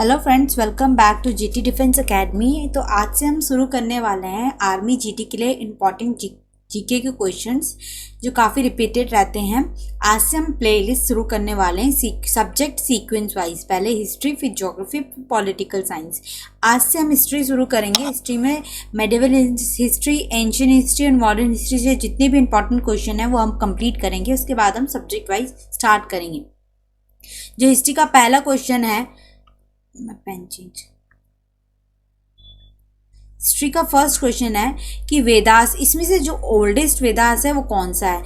Hello friends, welcome back to GT defence academy. तो आज से हम शुरू करने वाले हैं आर्मी जीटी के लिए इम्पॉर्टेंट जीके के क्वेश्चंस जो काफ़ी रिपीटेड रहते हैं। आज से हम प्लेलिस्ट शुरू करने वाले हैं सब्जेक्ट सीक्वेंस वाइज। पहले हिस्ट्री, फिर ज्योग्राफी, फिर पॉलिटिकल साइंस। आज से हम हिस्ट्री शुरू करेंगे। हिस्ट्री में मेडिवल हिस्ट्री, एंशियंट हिस्ट्री और मॉडर्न हिस्ट्री से जितने भी इंपॉर्टेंट क्वेश्चन हैं वो हम कंप्लीट करेंगे। उसके बाद हम सब्जेक्ट वाइज स्टार्ट करेंगे। जो हिस्ट्री का पहला क्वेश्चन है, हिस्ट्री का फर्स्ट क्वेश्चन है कि वेदास, इसमें से जो ओल्डेस्ट वेदास है वो कौन सा है।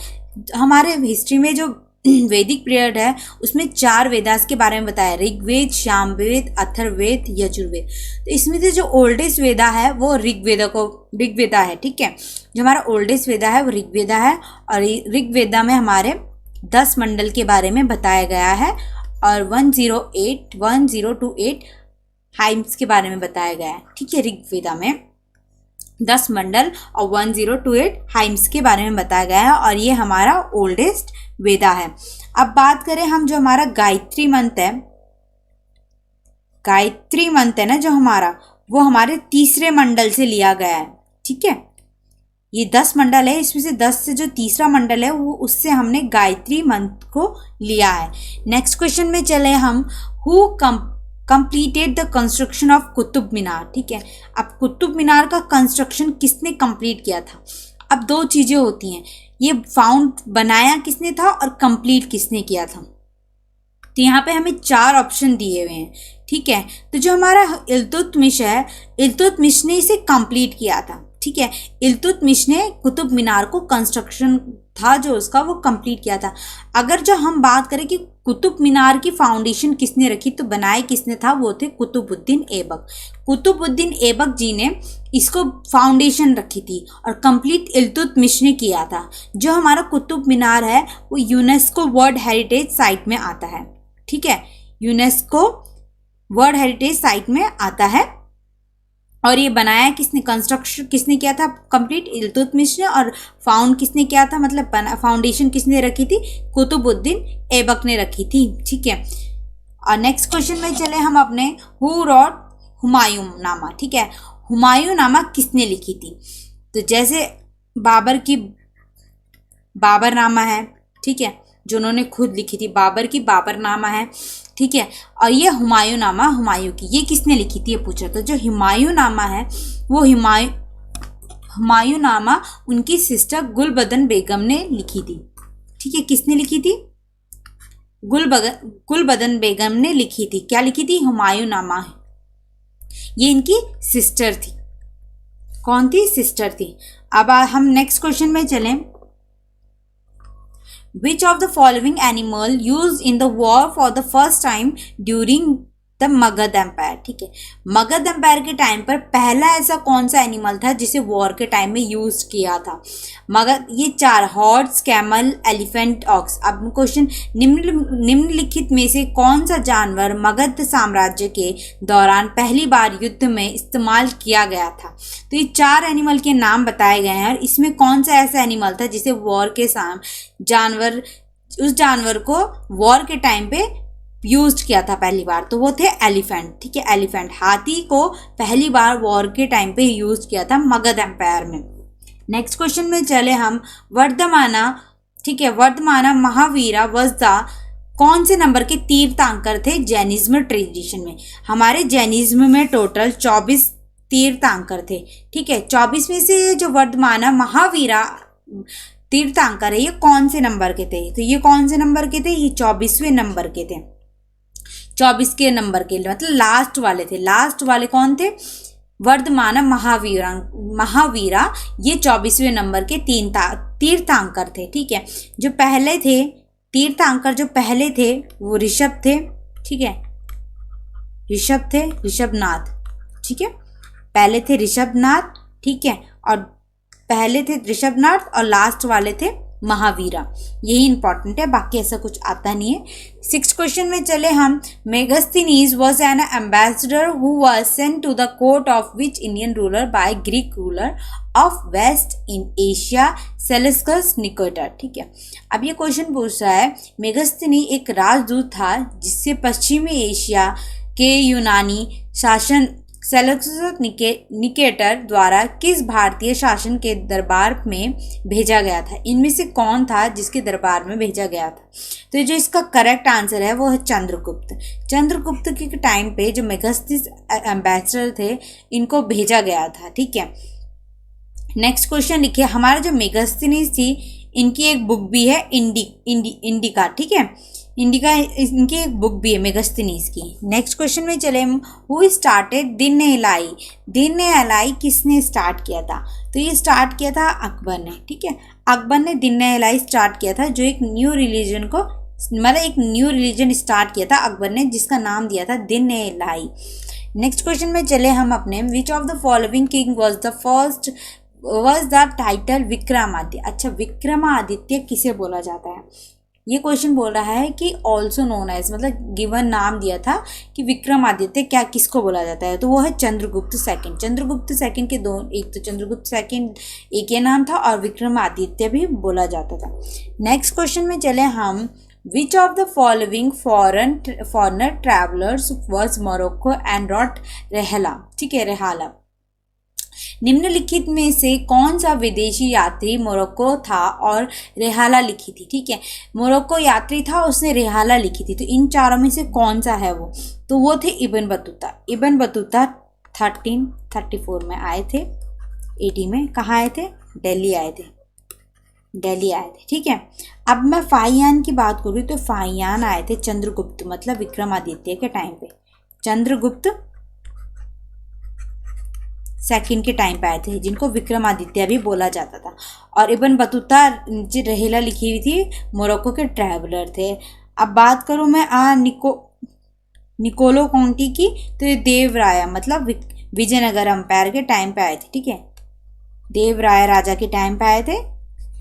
हमारे हिस्ट्री में जो वैदिक पीरियड है उसमें 4 वेदास के बारे में बताया, ऋग्वेद, सामवेद, अथर्ववेद, यजुर्वेद। तो इसमें से जो ओल्डेस्ट वेदा है वो ऋग्वेदा है। ठीक है, जो हमारा ओल्डेस्ट वेदा है वो ऋग्वेदा है। और ऋग्वेदा में हमारे 10 मंडल के बारे में बताया गया है और 1028 हाइम्स के बारे में बताया गया है। ठीक है, ऋग्वेदा में 10 मंडल और 1028 हाइम्स के बारे में बताया गया है और ये हमारा ओल्डेस्ट वेदा है। अब बात करें हम, जो हमारा गायत्री मंत्र है ना जो हमारा, वो हमारे तीसरे मंडल से लिया गया है। ठीक है, ये 10 मंडल है, इसमें से 10 से जो तीसरा मंडल है वो उससे हमने गायत्री मंत्र को लिया है। नेक्स्ट क्वेश्चन में चले हम, who completed the construction of Qutub Minar. ठीक है, अब कुतुब मीनार का कंस्ट्रक्शन किसने कंप्लीट किया था। अब 2 चीजें होती हैं, ये बनाया किसने था और कंप्लीट किसने किया था। तो यहाँ पे हमें 4 ऑप्शन दिए हुए हैं। ठीक है, तो जो हमारा इल्तुतमिश है, इल्तुतमिश ने इसे कंप्लीट किया था। ठीक है, इल्तुतमिश ने कुतुब मीनार को कंस्ट्रक्शन था जो उसका, वो कंप्लीट किया था। अगर जो हम बात करें कि कुतुब मीनार की फाउंडेशन किसने रखी, तो बनाए किसने था, वो थे कुतुबुद्दीन ऐबक। कुतुबुद्दीन ऐबक जी ने इसको फाउंडेशन रखी थी और कंप्लीट इल्तुतमिश ने किया था। जो हमारा कुतुब मीनार है वो यूनेस्को वर्ल्ड हेरिटेज साइट में आता है। ठीक है, यूनेस्को वर्ल्ड हेरिटेज साइट में आता है और ये बनाया किसने, कंस्ट्रक्शन किसने किया था, कंप्लीट इल्तुतमिश ने। और फाउंड किसने किया था, मतलब फाउंडेशन किसने रखी थी, कुतुबुद्दीन ऐबक ने रखी थी। ठीक है, और नेक्स्ट क्वेश्चन में चले हम अपने, हु रॉट हुमायूं नामा। ठीक है, हुमायूं नामा किसने लिखी थी। तो जैसे बाबरनामा है, ठीक है, जो उन्होंने खुद लिखी थी, बाबर की बाबरनामा है। ठीक है, और ये हुमायूं नामा हुमायूं की, ये किसने लिखी थी ये पूछा। तो जो हुमायूं नामा है वो हुमायूं नामा उनकी सिस्टर गुलबदन बेगम ने लिखी थी। ठीक है, किसने लिखी थी, गुलबदन बेगम ने लिखी थी। क्या लिखी थी, हुमायूं नामा। ये इनकी सिस्टर थी। कौन थी, सिस्टर थी। अब हम नेक्स्ट क्वेश्चन में चलें, Which of the following animal used in the war for the first time during the Magadha empire. ठीक है, मगध एम्पायर के टाइम पर पहला ऐसा कौन सा एनिमल था जिसे वॉर के टाइम में यूज किया था। मगध, ये 4 हॉर्स, कैमल, एलिफेंट, ऑक्स। अब क्वेश्चन, निम्नलिखित में से कौन सा जानवर मगध साम्राज्य के दौरान पहली बार युद्ध में इस्तेमाल किया गया था। तो ये 4 एनिमल के नाम बताए गए हैं और इसमें कौन सा ऐसा एनिमल था जिसे वॉर के उस जानवर को वॉर के टाइम पे यूज किया था पहली बार, तो वो थे एलिफेंट। ठीक है, एलिफेंट, हाथी को पहली बार वॉर के टाइम पे यूज किया था मगध एम्पायर में। नेक्स्ट क्वेश्चन में चले हम, वर्धमाना। ठीक है, वर्धमाना महावीरा वॉज द कौन से नंबर के तीर्थंकर थे जैनिज्म ट्रेडिशन में। हमारे जैनिज्म में टोटल 24 तीर्थंकर थे। ठीक है, 24 में से जो वर्धमाना महावीरा तीर्थंकर है ये कौन से नंबर के थे। तो ये कौन से नंबर के थे, ये 24वें नंबर के थे। 24 के नंबर के, मतलब लास्ट वाले थे। लास्ट वाले कौन थे, वर्धमाना महावीरा ये 24वें नंबर के तीर्थंकर थे। ठीक है, जो पहले थे तीर्थंकर, जो पहले थे वो ऋषभ थे। ठीक है, ऋषभनाथ। ठीक है, पहले थे ऋषभनाथ। ठीक है, और पहले थे ऋषभनाथ और लास्ट वाले थे महावीरा। यही इंपॉर्टेंट है, बाकी ऐसा कुछ आता नहीं है। 6th क्वेश्चन में चले हम, Megasthenes was an ambassador who was sent to the court of which Indian ruler by Greek ruler of west in Asia Seleucus Nicator. ठीक है, अब ये क्वेश्चन पूछ रहा है, मेगास्थनी एक राजदूत था जिससे पश्चिमी एशिया के यूनानी शासन सेल्यूकस निकेटर द्वारा किस भारतीय शासन के दरबार में भेजा गया था? इनमें से कौन था जिसके दरबार में भेजा गया था? तो जो इसका करेक्ट आंसर है वो है चंद्रगुप्त। चंद्रगुप्त के टाइम पे जो मेगास्थिस एम्बेसडर थे इनको भेजा गया था। ठीक है, नेक्स्ट क्वेश्चन लिखिए। हमारा जो मेगास्थनीज थी इनकी एक बुक भी है इंडिका। ठीक है, इंडिका इनकी एक बुक भी है मेगास्थनीज की। नेक्स्ट क्वेश्चन में चले हम। हु स्टार्टेड दिन ए लाई? दिन ए लाई किसने स्टार्ट किया था? तो ये स्टार्ट किया था अकबर ने। ठीक है, अकबर ने दिन ए लाई स्टार्ट किया था, जो एक न्यू रिलीजन को मतलब एक न्यू रिलीजन स्टार्ट किया था अकबर ने, जिसका नाम दिया था दिन ए लाई। नेक्स्ट क्वेश्चन में चले हम अपने। विच of the following king was the title Vikramaditya? अच्छा, विक्रमादित्य किसे बोला जाता है? ये क्वेश्चन बोल रहा है कि ऑल्सो नोन एज, मतलब गिवन नाम दिया था कि विक्रमादित्य क्या किसको बोला जाता है? तो वो है चंद्रगुप्त सेकंड। चंद्रगुप्त सेकंड के दो, एक तो चंद्रगुप्त सेकंड एक ये नाम था और विक्रमादित्य भी बोला जाता था। नेक्स्ट क्वेश्चन में चले हम। Which of the following foreigner travellers was Morocco and wrote Rihla? ठीक है, रेहाला। निम्नलिखित में से कौन सा विदेशी यात्री मोरक्को था और रेहाला लिखी थी? ठीक है, मोरक्को यात्री था, उसने रेहाला लिखी थी। तो इन चारों में से कौन सा है वो? तो वो थे इब्न बतूता। इब्न बतूता 1334 में आए थे। 80 में कहाँ आए थे? दिल्ली आए थे। दिल्ली आए थे। ठीक है, अब मैं फाहियान की बात करूँ तो फाहियान आए थे चंद्रगुप्त मतलब विक्रमादित्य के टाइम पे। चंद्रगुप्त सेकंड के टाइम पे आए थे, जिनको विक्रमादित्य भी बोला जाता था। और इब्न बतूता जो रेहला लिखी हुई थी, मोरक्को के ट्रैवलर थे। अब बात करूँ मैं निकोलो काउंटी की, तो ये देवराया मतलब विजयनगर अंपायर के टाइम पे आए थे। ठीक है, देवराया राजा के टाइम पे आए थे।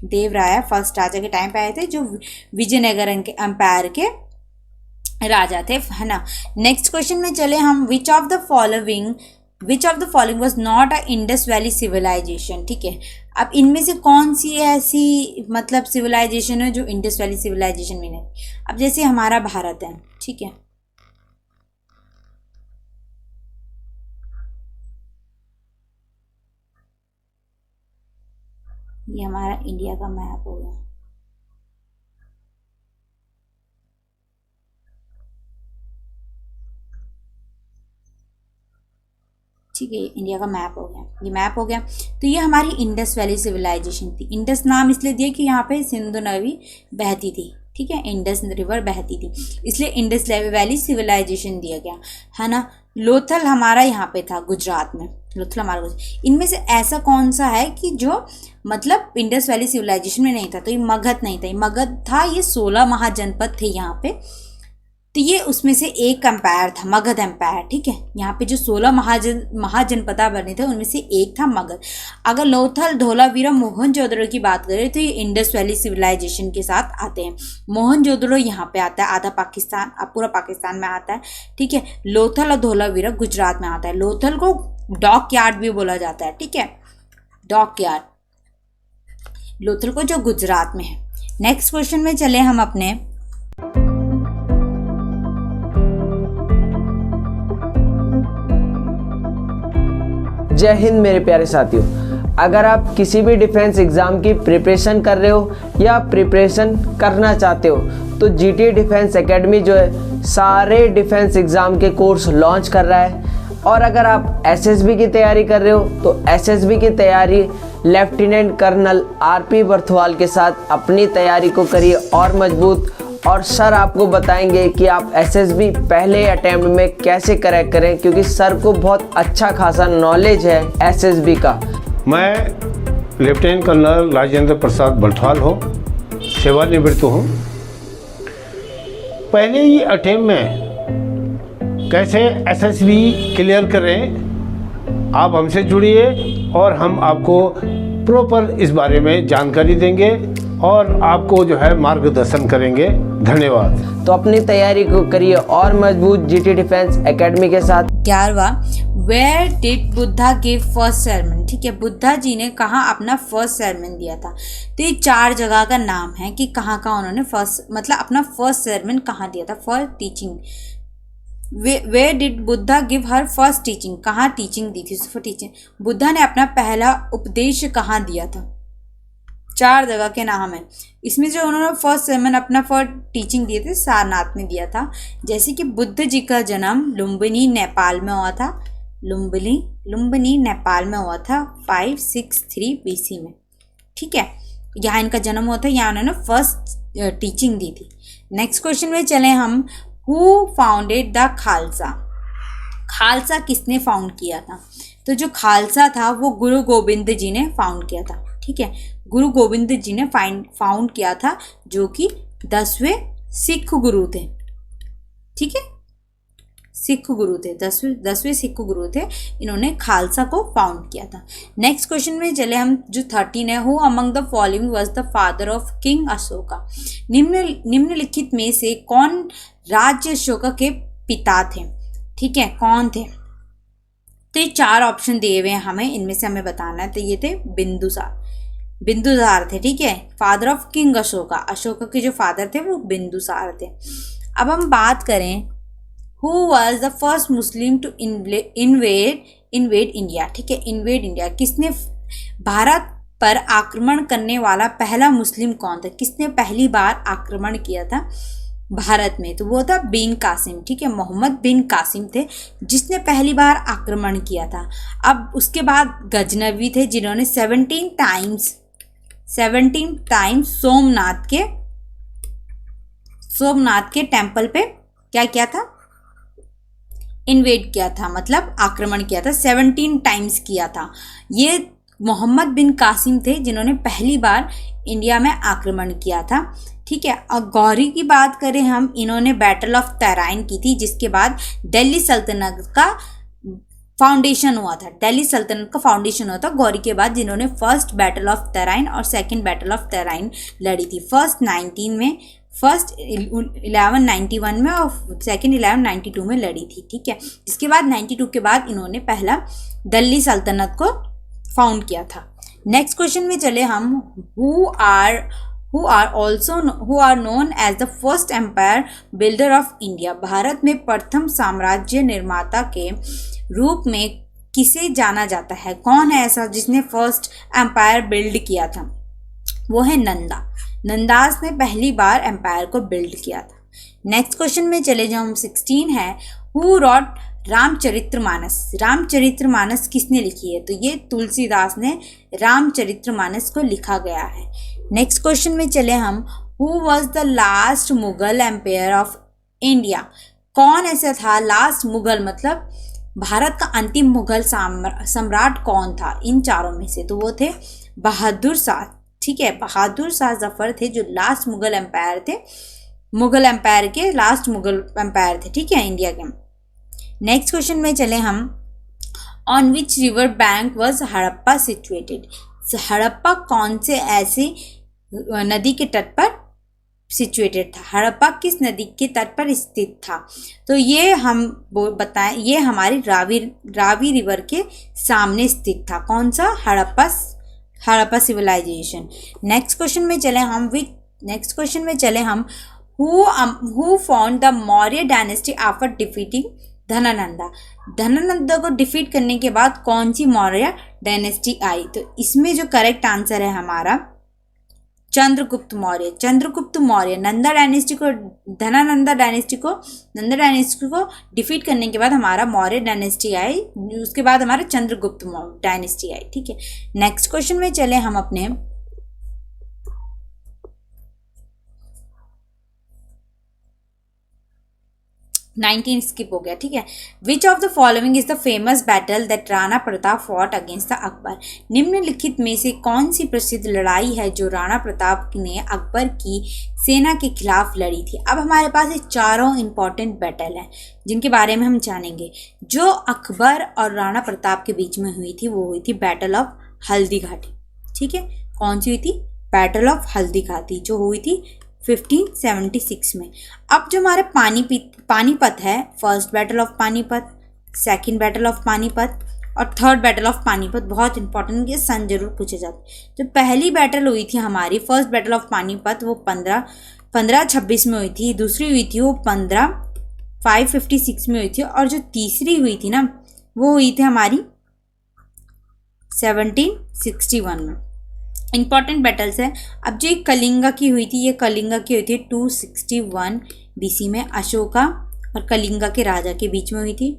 देवराया फर्स्ट राजा के टाइम पे आए थे, जो विजयनगर अंपायर के राजा थे, है ना। नेक्स्ट क्वेश्चन में चले हम। Which of the following was not a Indus valley civilisation? ठीक है, अब इनमें से कौन सी ऐसी मतलब सिविलाइजेशन है जो इंडस वैली सिविलाइजेशन में नहीं? अब जैसे हमारा भारत है, ठीक है, ये हमारा इंडिया का मैप हो गया। ठीक है, इंडिया का मैप हो गया, ये मैप हो गया। तो ये हमारी इंडस वैली सिविलाइजेशन थी। इंडस नाम इसलिए दिया कि यहाँ पे सिंधु नदी बहती थी। ठीक है, इंडस रिवर बहती थी, इसलिए इंडस वैली सिविलाइजेशन दिया गया, है ना। लोथल हमारा यहाँ पे था गुजरात में। लोथल हमारा इनमें से ऐसा कौन सा है कि जो मतलब इंडस वैली सिविलाइजेशन में नहीं था? तो ये मगध नहीं था, ये मगध था। ये 16 महाजनपद थे यहाँ पे, तो ये उसमें से एक एम्पायर था, मगध एम्पायर। ठीक है, यहाँ पे जो 16 महाजनपद बने थे उनमें से एक था मगध। अगर लोथल, धोलावीरा, मोहनजोदड़ो की बात करें तो ये इंडस वैली सिविलाइजेशन के साथ आते हैं। मोहनजोदड़ो यहाँ पे आता है, आधा पाकिस्तान, पूरा पाकिस्तान में आता है। ठीक है, लोथल और धोलावीरा गुजरात में आता है। लोथल को डॉक यार्ड भी बोला जाता है। ठीक है, डॉक यार्ड लोथल को, जो गुजरात में है। नेक्स्ट क्वेश्चन में चले हम अपने। जय हिंद मेरे प्यारे साथियों। अगर आप किसी भी डिफेंस एग्ज़ाम की प्रिपरेशन कर रहे हो या प्रिपरेशन करना चाहते हो तो जीटी डिफेंस एकेडमी जो है सारे डिफेंस एग्ज़ाम के कोर्स लॉन्च कर रहा है। और अगर आप एसएसबी की तैयारी कर रहे हो तो एसएसबी की तैयारी लेफ्टिनेंट कर्नल आरपी बर्थवाल के साथ अपनी तैयारी को करिए और मजबूत। और सर आपको बताएंगे कि आप एसएसबी पहले अटेम्प्ट में कैसे क्रैक करें, क्योंकि सर को बहुत अच्छा खासा नॉलेज है एसएसबी का। मैं लेफ्टिनेंट कर्नल राजेंद्र प्रसाद बर्थवाल हूँ, सेवानिवृत्त हूँ। पहले ही अटेम्प्ट में कैसे एसएसबी क्लियर करें, आप हमसे जुड़िए और हम आपको प्रॉपर इस बारे में जानकारी देंगे और आपको जो है मार्गदर्शन करेंगे। धन्यवाद। तो अपनी तैयारी को करिए और मजबूत जीटी डिफेंस एकेडमी के साथ। 11वां, where did Buddha give first sermon? ठीक है, बुद्धा जी ने कहाँ अपना फर्स्ट sermon दिया था? तो ये 4 जगह का नाम है कि कहाँ उन्होंने फर्स्ट मतलब अपना फर्स्ट sermon कहाँ दिया था for teaching. Way did Buddha give her first teaching, कहाँ टीचिंग दी थी उसको टीचिंग, बुद्धा ने अपना पहला उपदेश कहाँ दिया था। 4 जगह के नाम है इसमें। जो उन्होंने फर्स्ट sermon अपना फर्स्ट टीचिंग दिए थे सारनाथ में दिया था। जैसे कि बुद्ध जी का जन्म लुम्बिनी नेपाल में हुआ था, लुम्बिनी नेपाल में हुआ था 563 BC में, ठीक है। यहाँ इनका जन्म हुआ था, यहाँ उन्होंने फर्स्ट टीचिंग दी थी। नेक्स्ट क्वेश्चन में चले हम, who founded the Khalsa, Khalsa किसने फाउंड किया था। तो जो खालसा था वो गुरु गोविंद जी ने फाउंड किया था, ठीक है। गुरु गोविंद जी ने फाउंड किया था, जो कि 10वें सिख गुरु थे, ठीक है। सिख गुरु थे, 10वें सिख गुरु थे, इन्होंने खालसा को फाउंड किया था। नेक्स्ट क्वेश्चन में चले हम, जो 13 है, who among the following was the father of king Ashoka, निम्नलिखित में से कौन राज्य अशोका के पिता थे, ठीक है, कौन थे। तो ये 4 ऑप्शन दिए हुए हैं हमें, इनमें से हमें बताना है। तो ये थे बिंदुसार थे, ठीक है, father of king Ashoka, Ashoka के जो फादर थे वो बिंदुसार थे। अब हम बात करें, who was the first Muslim to invade India, ठीक है, इन्वेड इंडिया, किसने भारत पर आक्रमण करने वाला पहला मुस्लिम कौन था, किसने पहली बार आक्रमण किया था भारत में। तो वो था बिन कासिम, ठीक है, मोहम्मद बिन कासिम थे जिसने पहली बार आक्रमण किया था। अब उसके बाद गजनवी थे जिन्होंने 17 टाइम्स सोमनाथ के टेम्पल पे क्या किया था, इन्वेड किया था, मतलब आक्रमण किया था, 17 टाइम्स किया था। ये मोहम्मद बिन कासिम थे जिन्होंने पहली बार इंडिया में आक्रमण किया था, ठीक है। और गौरी की बात करें हम, इन्होंने बैटल ऑफ तराइन की थी, जिसके बाद दिल्ली सल्तनत का फाउंडेशन हुआ था, दिल्ली सल्तनत का फाउंडेशन हुआ था गौरी के बाद, जिन्होंने फर्स्ट बैटल ऑफ तराइन और सेकंड बैटल ऑफ तराइन लड़ी थी। फर्स्ट 1191 में और सेकंड 1192 में लड़ी थी, ठीक है। इसके बाद 92 के बाद इन्होंने पहला दिल्ली सल्तनत को फाउंड किया था। नेक्स्ट क्वेश्चन में चले हम, who are known as the first empire builder of India, Bharat में प्रथम साम्राज्य निर्माता के रूप में किसे जाना जाता है, कौन है ऐसा जिसने फर्स्ट एम्पायर बिल्ड किया था। वो है नंदास ने पहली बार एम्पायर को बिल्ड किया था। नेक्स्ट क्वेश्चन में चले जो हम 16 है, हु रॉट रामचरितमानस किसने लिखी है। तो ये तुलसीदास ने रामचरितमानस को लिखा गया है। नेक्स्ट क्वेश्चन में चले हम, who was the last Mughal empire of India, कौन ऐसा था लास्ट मुगल, मतलब भारत का अंतिम मुगल सम्राट कौन था इन चारों में से। तो वो थे बहादुर शाह, ठीक है, बहादुर शाह जफर थे जो लास्ट मुगल एम्पायर थे, मुगल एम्पायर के लास्ट मुगल एम्पायर थे, ठीक है, इंडिया के। नेक्स्ट क्वेश्चन में चले हम, on which river bank was Harappa situated, Harappa कौन से ऐसे नदी के तट पर सिचुएटेड था, हड़प्पा किस नदी के तट पर स्थित था। तो ये हम बताएं, ये हमारी रावी रिवर के सामने स्थित था, कौन सा, हड़प्पा सिविलाइजेशन। नेक्स्ट क्वेश्चन में चले हम, who found the Maurya dynasty after defeating Dhanananda को डिफीट करने के बाद कौन सी मौर्य डायनेस्टी आई। तो इसमें जो करेक्ट आंसर है हमारा चंद्रगुप्त मौर्य। नंदा डायनेस्टी को डिफीट करने के बाद हमारा मौर्य डायनेस्टी आई, उसके बाद हमारा चंद्रगुप्त डायनेस्टी आई, ठीक है। नेक्स्ट क्वेश्चन में चले हम अपने 19 स्किप हो गया, ठीक है। विच of the following is the famous battle that Rana Pratap fought against the Akbar, निम्नलिखित में से कौन सी प्रसिद्ध लड़ाई है जो राणा प्रताप ने अकबर की सेना के खिलाफ लड़ी थी। अब हमारे पास ये चारों इंपॉर्टेंट बैटल हैं जिनके बारे में हम जानेंगे। जो अकबर और राणा प्रताप के बीच में हुई थी वो हुई थी बैटल ऑफ हल्दी घाटी, ठीक है। कौन सी हुई थी, बैटल ऑफ हल्दी घाटी, जो हुई थी 1576 में। अब जो हमारे पानीपत है, first battle of Panipat, second battle of Panipat और थर्ड बैटल ऑफ पानीपत, बहुत इंपॉर्टेंट, ये सन जरूर पूछे जाते। जो पहली बैटल हुई थी हमारी फर्स्ट बैटल ऑफ पानीपत वो 1526 में हुई थी, दूसरी हुई थी वो 556 में हुई थी, और जो तीसरी हुई थी ना वो हुई थी हमारी 1761 में। इंपॉर्टेंट बैटल्स है। अब जो एक कलिंगा की हुई थी, ये कलिंगा की हुई थी 261 BC में, अशोका और कलिंगा के राजा के बीच में हुई थी।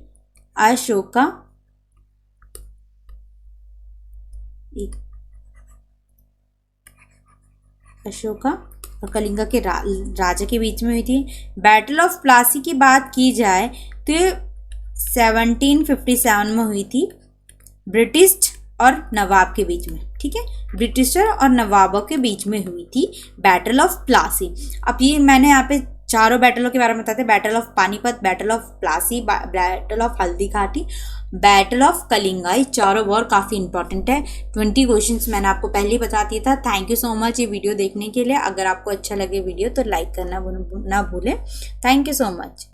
अशोका और कलिंगा के राजा के बीच में हुई थी। बैटल ऑफ प्लासी की बात की जाए तो ये 1757 में हुई थी, ब्रिटिश और नवाब के बीच में। ठीक है, ब्रिटिशर और नवाबों के बीच में हुई थी बैटल ऑफ प्लासी। अब ये मैंने यहाँ पे चारों बैटलों के बारे में बताते हैं, battle of Panipat, battle of Plassey, battle of Haldi Ghati, battle of Kalinga. ये चारों वॉर काफ़ी इंपॉर्टेंट है। 20 क्वेश्चंस मैंने आपको पहले ही बता दिया था। थैंक यू सो मच ये वीडियो देखने के लिए। अगर आपको अच्छा लगे वीडियो तो लाइक करना ना भूलें। Thank you so much.